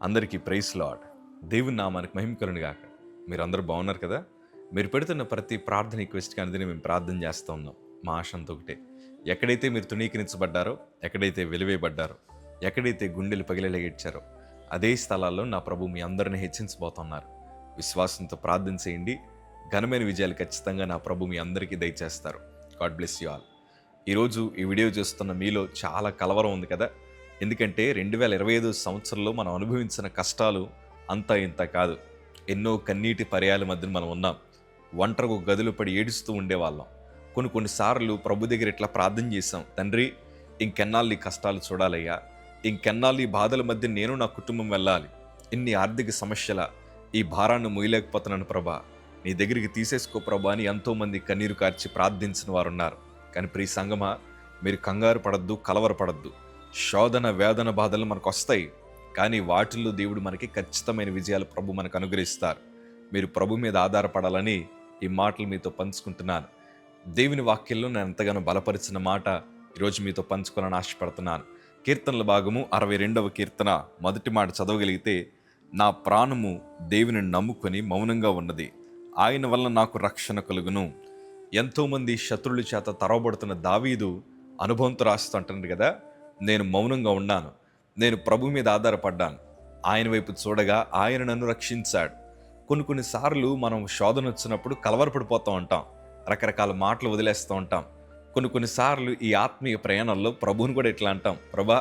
అందరికీ praise lord. దేవుని నామానికి మహిమ కలుగును గాక. మీరందరూ బాగున్నారు కదా? మీరు పెడుతున్న ప్రతి ప్రార్థన రిక్వెస్ట్‌కి అనుదినం మేము ప్రార్థన చేస్తూ ఉన్నాం. మా ఆశ అంతా ఒకటే. ఎక్కడైతే మీరు తృణీకరించబడ్డారో, ఎక్కడైతే వెలివేయబడ్డారో, ఎక్కడైతే గుండెలు పగిలేలాగిచ్చారో అదే స్థలాల్లో నా ప్రభు మీ అందరిని హెచ్చించబోతున్నారు. విశ్వాసంతో ప్రార్థన చేయండి. ఘనమైన విజయాలు ఖచ్చితంగా నా ప్రభు మీ అందరికీ దయచేస్తారు. God bless you all. ఈరోజు ఈ వీడియో చూస్తున్న మీలో చాలా కలవరం ఉంది కదా. ఎందుకంటే 2025 సంవత్సరంలో మనం అనుభవించిన కష్టాలు అంతా ఇంత కాదు. ఎన్నో కన్నీటి పర్యాల మధ్య మనం ఉన్నాం. ఒంటరిగా గదులు పడి ఏడుస్తూ ఉండేవాళ్ళం. కొన్నిసార్లు ప్రభు దగ్గర ఇట్లా ప్రార్థన చేశాం, తండ్రి ఇంకెన్నాళ్ళు ఈ కష్టాలు చూడాలయ్యా, ఇంకెన్నాళ్ళు ఈ బాధల మధ్య నేను నా కుటుంబం వెళ్ళాలి, ఇన్ని ఆర్థిక సమస్యల ఈ భారాన్ని మొయ్యలేకపోతున్నాను ప్రభా, నీ దగ్గరికి తీసేసుకో ప్రభా అని ఎంతోమంది కన్నీరు కార్చి ప్రార్థించిన వారు ఉన్నారు. కానీ ప్రియ సంగమా, మీరు కంగారు పడద్దు, కలవరపడద్దు. శోధన వేదన బాధలు మనకు వస్తాయి, కానీ వాటిల్లో దేవుడు మనకి ఖచ్చితమైన విజయాలు ప్రభు మనకు అనుగ్రహిస్తారు. మీరు ప్రభు మీద ఆధారపడాలని ఈ మాటలు మీతో పంచుకుంటున్నాను. దేవుని వాక్యంలో నేను ఎంతగానో బలపరిచిన మాట ఈరోజు మీతో పంచుకోవాలని ఆశపడుతున్నాను. కీర్తనల భాగము 62వ కీర్తన మొదటి మాట చదవగలిగితే, నా ప్రాణము దేవుని నమ్ముకొని మౌనంగా ఉన్నది, ఆయన వల్ల నాకు రక్షణ కలుగును. ఎంతోమంది శత్రువుల చేత తరవబడుతున్న దావీదు అనుభవంతో రాస్తూ అంటున్నాడు కదా, నేను మౌనంగా ఉన్నాను, నేను ప్రభు మీద ఆధారపడ్డాను, ఆయన వైపు చూడగా ఆయన నన్ను రక్షించాడు. కొన్నిసార్లు మనం శోధన వచ్చినప్పుడు కలవరపడిపోతూ ఉంటాం, రకరకాల మాటలు వదిలేస్తూ ఉంటాం. కొన్నిసార్లు ఈ ఆత్మీయ ప్రయాణంలో ప్రభువుని కూడా ఇట్లా అంటాం, ప్రభా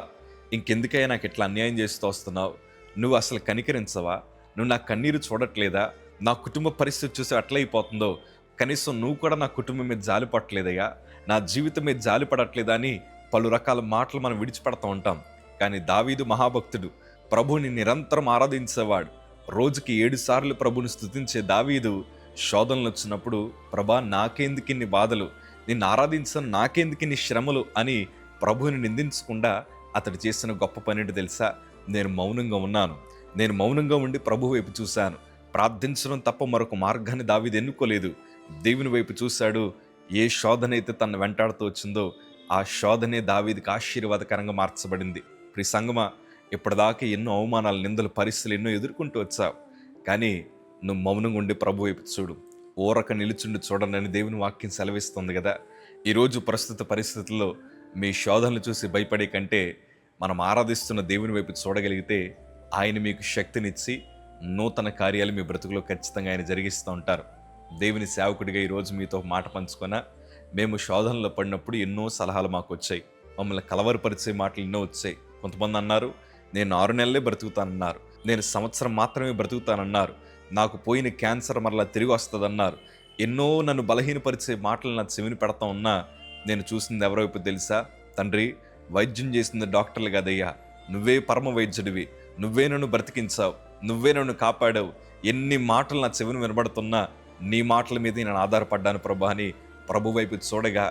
ఇంకెందుకయ్యా నాకు ఇట్లా అన్యాయం చేస్తూ వస్తున్నావు, నువ్వు అసలు కనికరించవా, నువ్వు నా కన్నీరు చూడట్లేదా, నా కుటుంబ పరిస్థితి చూసి అట్లయిపోతుందో, కనీసం నువ్వు కూడా నా కుటుంబం మీద జాలి పడట్లేదయ్యా, నా జీవితం మీద జాలి పడట్లేదా అని పలు రకాల మాటలు మనం విడిచిపెడతా ఉంటాం. కానీ దావీదు మహాభక్తుడు, ప్రభుని నిరంతరం ఆరాధించేవాడు. రోజుకి 7 సార్లు ప్రభుని స్తుతించే దావీదు శోధనలు వచ్చినప్పుడు, ప్రభా నాకెందుకు ఇన్ని బాధలు, నిన్ను ఆరాధించను నాకెందుకు ఇన్ని శ్రమలు అని ప్రభుని నిందించకుండా అతడు చేసిన గొప్ప పనేంటి తెలుసా? నేను మౌనంగా ఉన్నాను, నేను మౌనంగా ఉండి ప్రభు వైపు చూశాను. ప్రార్థించడం తప్ప మరొక మార్గాన్ని దావీదు ఎన్నుకోలేదు. దేవుని వైపు చూశాడు. ఏ శోధన అయితే తన వెంటాడుతూ వచ్చిందో ఆ శోధనే దావీదుకి ఆశీర్వాదకరంగా మార్చబడింది. ప్రియ సంగమా, ఇప్పటిదాకా ఎన్నో అవమానాలు, నిందలు, పరిస్థితులు ఎన్నో ఎదుర్కొంటూ వచ్చావు. కానీ నువ్వు మౌనంగా ఉండి ప్రభు వైపు చూడు, ఊరక నిలుచుండి చూడనని దేవుని వాక్యం సెలవిస్తుంది కదా. ఈరోజు ప్రస్తుత పరిస్థితుల్లో మీ శోధనలు చూసి భయపడే కంటే మనం ఆరాధిస్తున్న దేవుని వైపు చూడగలిగితే ఆయన మీకు శక్తినిచ్చి నూతన కార్యాలు మీ బ్రతుకులో ఖచ్చితంగా ఆయన జరిగిస్తూ ఉంటారు. దేవుని సేవకుడిగా ఈరోజు మీతో మాట పంచుకున్నా, మేము శోధనలో పడినప్పుడు ఎన్నో సలహాలు మాకు వచ్చాయి, మమ్మల్ని కలవరపరిచే మాటలు ఎన్నో వచ్చాయి. కొంతమంది అన్నారు, నేను 6 నెలలే బ్రతుకుతానన్నారు, నేను సంవత్సరం మాత్రమే బ్రతుకుతానన్నారు, నాకు పోయిన క్యాన్సర్ మరలా తిరిగి వస్తుందన్నారు. ఎన్నో నన్ను బలహీనపరిచే మాటలు నా చెవిని పెడతా ఉన్నా నేను చూసింది ఎవరైపు తెలుసా? తండ్రి, వైద్యం చేసింది డాక్టర్లు కాదయ్యా, నువ్వే పరమ వైద్యుడివి, నువ్వే నన్ను బ్రతికించావు, నువ్వే నన్ను కాపాడావు. ఎన్ని మాటలు నా చెవిని వినబడుతున్నా నీ మాటల మీద నేను ఆధారపడ్డాను ప్రభా అని ప్రభు వైపు చూడగా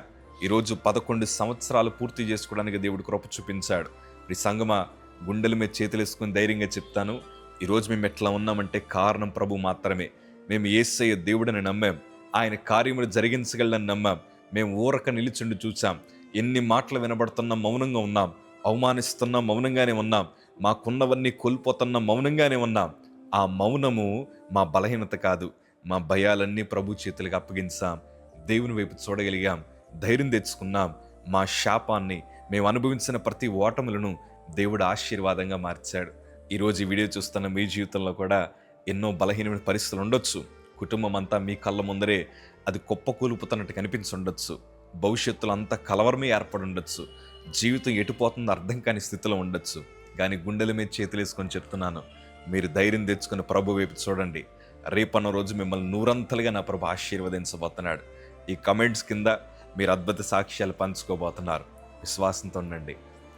ఈరోజు 11 సంవత్సరాలు పూర్తి చేసుకోవడానికి దేవుడు కృప చూపించాడు. ఈ సంగమా, గుండెల మీద చేతులేసుకుని ధైర్యంగా చెప్తాను, ఈరోజు మేము ఎట్లా ఉన్నామంటే కారణం ప్రభు మాత్రమే. మేము యేసయ్య దేవుడిని నమ్మాం, ఆయన కార్యములు జరిగించగలని నమ్మాం. మేము ఊరక నిలిచుండి చూసాం. ఎన్ని మాటలు వినబడుతున్నా మౌనంగా ఉన్నాం, అవమానిస్తున్నా మౌనంగానే ఉన్నాం, మాకున్నవన్నీ కోల్పోతున్నా మౌనంగానే ఉన్నాం. ఆ మౌనము మా బలహీనత కాదు, మా భయాలన్నీ ప్రభు చేతులకు అప్పగించాం, దేవుని వైపు చూడగలిగాం, ధైర్యం తెచ్చుకున్నాం. మా శాపాన్ని, మేము అనుభవించిన ప్రతి ఓటములను దేవుడు ఆశీర్వాదంగా మార్చాడు. ఈరోజు ఈ వీడియో చూస్తున్న మీ జీవితంలో కూడా ఎన్నో బలహీనమైన పరిస్థితులు ఉండొచ్చు. కుటుంబం అంతా మీ కళ్ళ ముందరే అది కుప్పకూలుపుతున్నట్టు కనిపించి ఉండొచ్చు. భవిష్యత్తులో అంతా కలవరమే ఏర్పడి ఉండొచ్చు. జీవితం ఎటుపోతుందో అర్థం కాని స్థితిలో ఉండొచ్చు. కానీ గుండెల మీద చేతులేసుకొని చెప్తున్నాను, మీరు ధైర్యం తెచ్చుకొని ప్రభు వైపు చూడండి. రేపన్న రోజు మిమ్మల్ని నూరంతలుగా నా ప్రభు ఆశీర్వదించబోతున్నాడు. ఈ కమెంట్స్ కింద మీరు అద్భుత సాక్ష్యాలు పంచుకోబోతున్నారు. విశ్వాసంతో ఉండండి.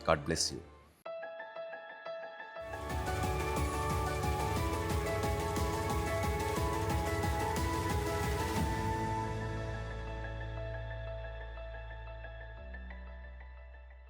God bless you.